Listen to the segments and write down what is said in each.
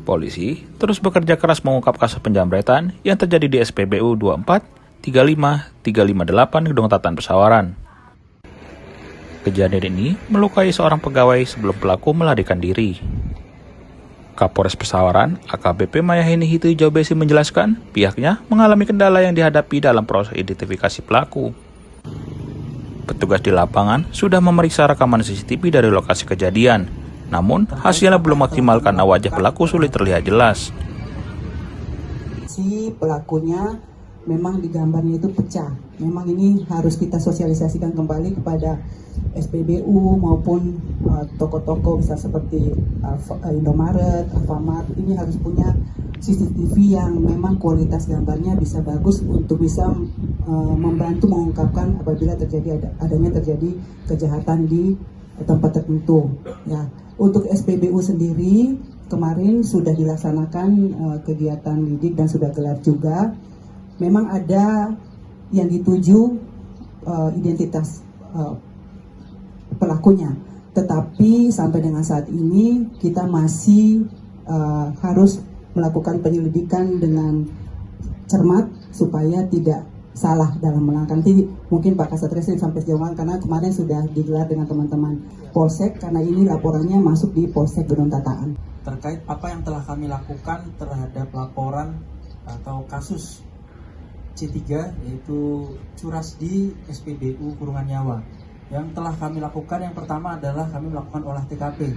Polisi terus bekerja keras mengungkap kasus penjamretan yang terjadi di SPBU 24, 35, 358 Gedung Tatan Pesawaran. Kejadian ini melukai seorang pegawai sebelum pelaku melarikan diri. Kapolres Pesawaran, AKBP Mayaheni Hitu Jobesi menjelaskan, pihaknya mengalami kendala yang dihadapi dalam proses identifikasi pelaku. Petugas di lapangan sudah memeriksa rekaman CCTV dari lokasi kejadian, namun hasilnya belum maksimal karena wajah pelaku sulit terlihat jelas. Si pelakunya memang di gambarnya itu pecah. Memang ini harus kita sosialisasikan kembali kepada SPBU maupun toko-toko bisa seperti Indomaret, Alfamart. Ini harus punya CCTV yang memang kualitas gambarnya bisa bagus untuk bisa membantu mengungkapkan apabila adanya terjadi kejahatan di tempat tertentu. Ya, untuk SPBU sendiri kemarin sudah dilaksanakan kegiatan lidik dan sudah gelar juga. Memang ada yang dituju identitas pelakunya, tetapi sampai dengan saat ini kita masih harus melakukan penyelidikan dengan cermat supaya tidak salah dalam melangkah. Nanti mungkin Pak Kasat Reskrim sampai sejauh mana, karena kemarin sudah digelar dengan teman-teman Polsek, karena ini laporannya masuk di Polsek Gedung Tataan. Terkait apa yang telah kami lakukan terhadap laporan atau kasus C3 yaitu curas di SPBU Kurungan Nyawa. Yang telah kami lakukan yang pertama adalah kami melakukan olah TKP.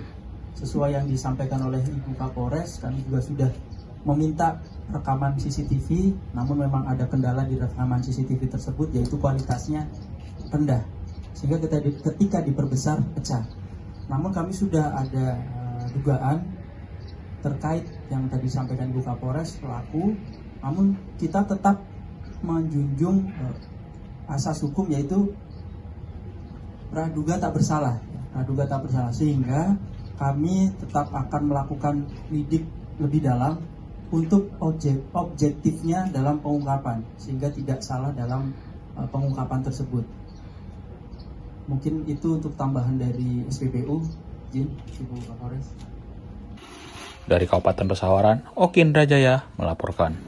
Sesuai yang disampaikan oleh Ibu Kapolres, kami juga sudah meminta rekaman CCTV, namun memang ada kendala di rekaman CCTV tersebut, yaitu kualitasnya rendah, sehingga ketika diperbesar pecah. Namun kami sudah ada dugaan terkait yang tadi disampaikan Ibu Kapolres pelaku, namun kita tetap menjunjung asas hukum, yaitu praduga tak bersalah, sehingga kami tetap akan melakukan lidik lebih dalam untuk objektifnya dalam pengungkapan, sehingga tidak salah dalam pengungkapan tersebut. Mungkin itu untuk tambahan dari SPBU. Izin, Ibu Kapolres. Dari Kabupaten Pesawaran, Oki Indrajaya melaporkan.